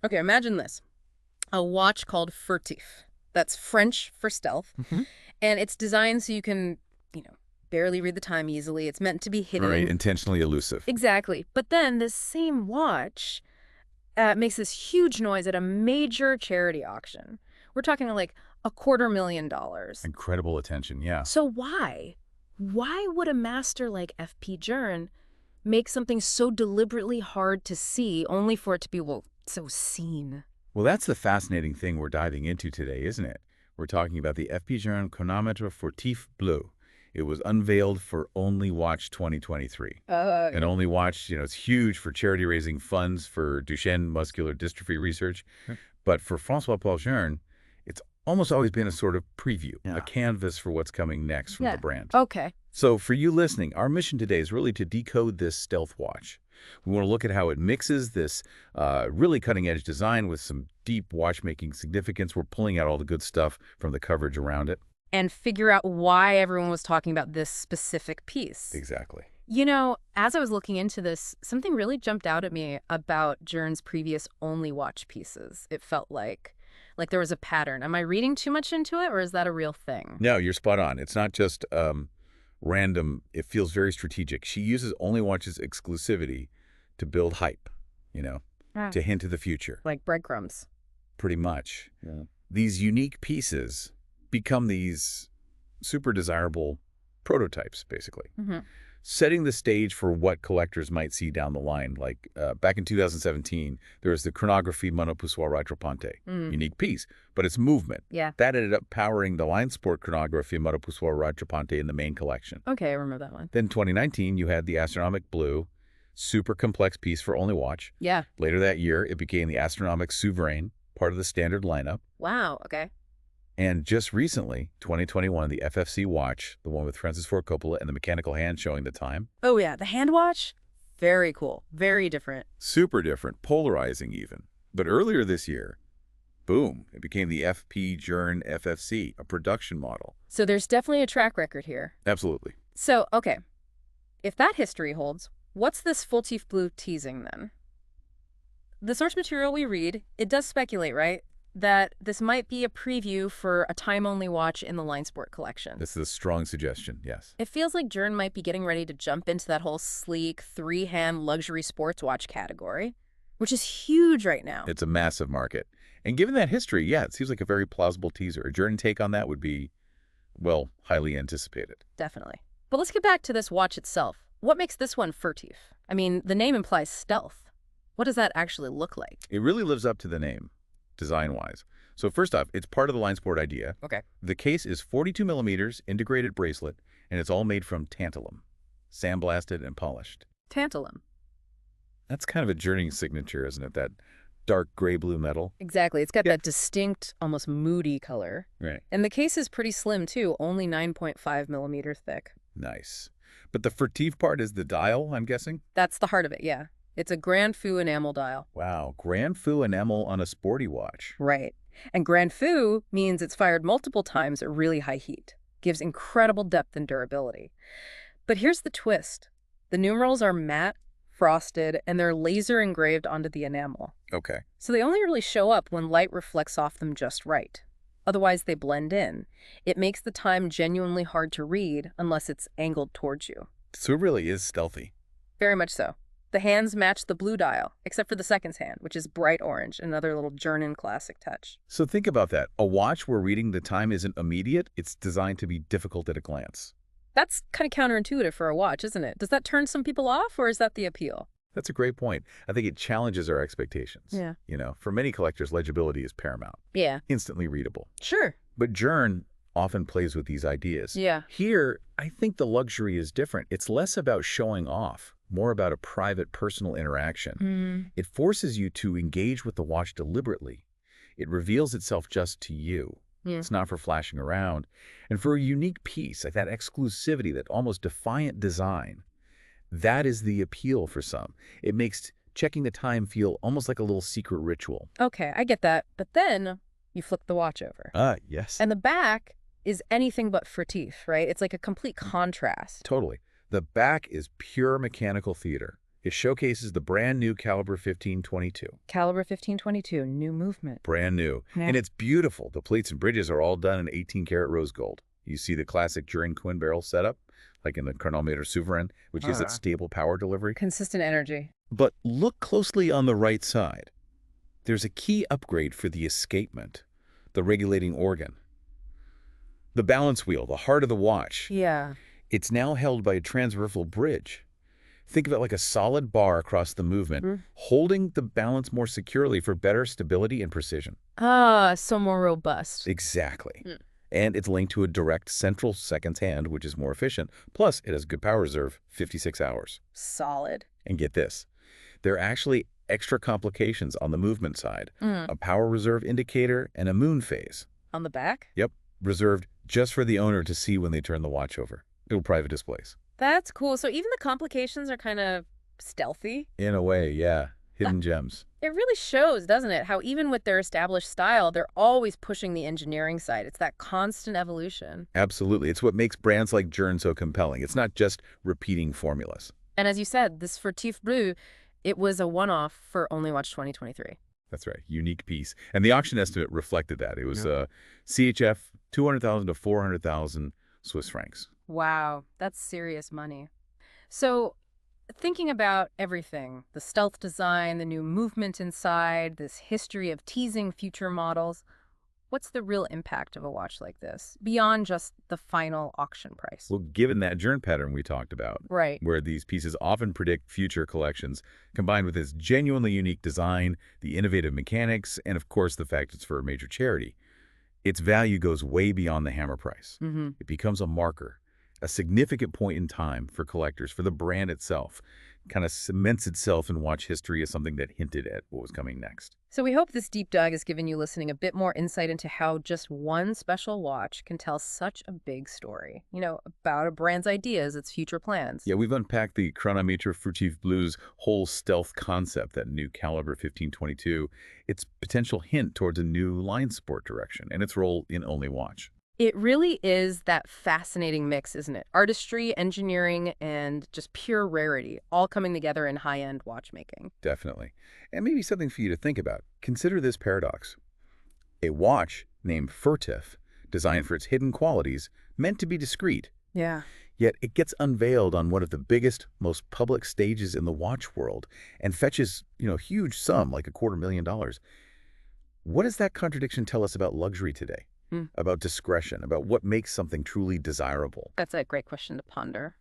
Okay, imagine this. A watch called Furtif. That's French for stealth. And it's designed so you can, barely read the time easily. It's meant to be hidden. Right, intentionally elusive. Exactly. But then this same watch makes this huge noise at a major charity auction. We're talking like $250,000. Incredible attention, yeah. So why? Why would a master like F.P. Journe make something so deliberately hard to see only for it to be, so seen? Well, that's the fascinating thing we're diving into today, isn't it? We're talking about the F.P. Journe Chronomètre Furtif Bleu. It was unveiled for Only Watch 2023. And Only Watch, it's huge for charity-raising funds for Duchenne muscular dystrophy research. But for François-Paul Journe, it's almost always been a sort of preview, a canvas for what's coming next from the brand. Okay. So for you listening, our mission today is really to decode this stealth watch. We want to look at how it mixes this really cutting-edge design with some deep watchmaking significance. We're pulling out all the good stuff from the coverage around it. And figure out why everyone was talking about this specific piece. Exactly. As I was looking into this, something really jumped out at me about Journe's previous Only Watch pieces. It felt like there was a pattern. Am I reading too much into it, or is that a real thing? No, you're spot on. It's not just random. It feels very strategic. She uses Only Watch's exclusivity to build hype, to hint at the future. Like breadcrumbs. Pretty much. Yeah. These unique pieces become these super desirable prototypes, basically. Setting the stage for what collectors might see down the line. Like back in 2017, there was the Chronographe Monopoussoir Rattrapante, unique piece, but it's movement. Yeah. That ended up powering the LineSport Chronographe Monopoussoir Rattrapante in the main collection. Okay, I remember that one. Then 2019, you had the Astronomic Blue, super complex piece for Only Watch. Yeah. Later that year, it became the Astronomic Souverain, part of the standard lineup. Wow, okay. And just recently, 2021, the FFC watch, the one with Francis Ford Coppola and the mechanical hand showing the time. Oh yeah, the hand watch? Very cool. Very different. Super different, polarizing even. But earlier this year, boom, it became the F.P. Journe FFC, a production model. So there's definitely a track record here. Absolutely. So, okay, if that history holds, what's this Furtif Bleu teasing then? The source material we read, it does speculate, right, that this might be a preview for a time-only watch in the LineSport collection. This is a strong suggestion, yes. It feels like Journe might be getting ready to jump into that whole sleek, three-hand luxury sports watch category, which is huge right now. It's a massive market. And given that history, yeah, it seems like a very plausible teaser. A Journe take on that would be, well, highly anticipated. Definitely. But let's get back to this watch itself. What makes this one furtif? I mean, the name implies stealth. What does that actually look like? It really lives up to the name, design-wise. So first off, it's part of the LineSport idea. Okay. The case is 42 millimeters, integrated bracelet, and it's all made from tantalum, sandblasted and polished. Tantalum. That's kind of a Journe signature, isn't it? That dark gray-blue metal. Exactly. It's got that distinct, almost moody color. Right. And the case is pretty slim, too, only 9.5 millimeters thick. Nice. But the furtif part is the dial, I'm guessing? That's the heart of it, yeah. It's a Grand Feu enamel dial. Wow, Grand Feu enamel on a sporty watch. Right. And Grand Feu means it's fired multiple times at really high heat. Gives incredible depth and durability. But here's the twist. The numerals are matte, frosted, and they're laser engraved onto the enamel. Okay. So they only really show up when light reflects off them just right. Otherwise, they blend in. It makes the time genuinely hard to read unless it's angled towards you. So it really is stealthy. Very much so. The hands match the blue dial, except for the second hand, which is bright orange, another little Journe classic touch. So think about that. A watch where reading the time isn't immediate, it's designed to be difficult at a glance. That's kind of counterintuitive for a watch, isn't it? Does that turn some people off, or is that the appeal? That's a great point. I think it challenges our expectations. Yeah. For many collectors, legibility is paramount. Yeah. Instantly readable. Sure. But Journe often plays with these ideas. Yeah. Here, I think the luxury is different. It's less about showing off, more about a private, personal interaction. It forces you to engage with the watch deliberately. It reveals itself just to you. Yeah. It's not for flashing around. And for a unique piece, like that exclusivity, that almost defiant design, that is the appeal for some. It makes checking the time feel almost like a little secret ritual. Okay, I get that. But then you flip the watch over. Yes. And the back is anything but furtif, right? It's like a complete contrast. Totally. The back is pure mechanical theater. It showcases the brand new caliber 1522. Caliber 1522, new movement. Brand new. Yeah. And it's beautiful. The pleats and bridges are all done in 18-karat rose gold. You see the classic Journe twin barrel setup, like in the Chronomètre Souverain, which gives it stable power delivery. Consistent energy. But look closely on the right side. There's a key upgrade for the escapement, the regulating organ. The balance wheel, the heart of the watch. Yeah. It's now held by a transversal bridge. Think of it like a solid bar across the movement, holding the balance more securely for better stability and precision. Ah, so more robust. Exactly. And it's linked to a direct central seconds hand, which is more efficient. Plus, it has good power reserve, 56 hours. Solid. And get this, there are actually extra complications on the movement side. A power reserve indicator and a moon phase. On the back? Yep, reserved just for the owner to see when they turn the watch over. It'll private displays. That's cool. So even the complications are kind of stealthy? In a way, yeah. Hidden gems. It really shows, doesn't it, how even with their established style, they're always pushing the engineering side. It's that constant evolution. Absolutely. It's what makes brands like Journe so compelling. It's not just repeating formulas. And as you said, this Furtif Bleu, it was a one-off for Only Watch 2023. That's right. Unique piece. And the auction estimate reflected that. It was CHF 200,000 to 400,000 Swiss francs. Wow, that's serious money. So thinking about everything, the stealth design, the new movement inside, this history of teasing future models, what's the real impact of a watch like this, beyond just the final auction price? Well, given that Journe pattern we talked about, Right. where these pieces often predict future collections, combined with this genuinely unique design, the innovative mechanics, and of course the fact it's for a major charity, its value goes way beyond the hammer price. It becomes a marker, a significant point in time for collectors, for the brand itself. Kind of cements itself in watch history as something that hinted at what was coming next. So we hope this deep dive has given you listening a bit more insight into how just one special watch can tell such a big story, about a brand's ideas, its future plans. Yeah, we've unpacked the Chronomètre Furtif Bleu's whole stealth concept, that new caliber 1522, its potential hint towards a new LineSport direction, and its role in Only Watch. It really is that fascinating mix, isn't it? Artistry, engineering, and just pure rarity, all coming together in high-end watchmaking. Definitely. And maybe something for you to think about. Consider this paradox. A watch named Furtif, designed for its hidden qualities, meant to be discreet. Yeah. Yet it gets unveiled on one of the biggest, most public stages in the watch world and fetches, huge sum, like $250,000. What does that contradiction tell us about luxury today? About discretion, about what makes something truly desirable? That's a great question to ponder.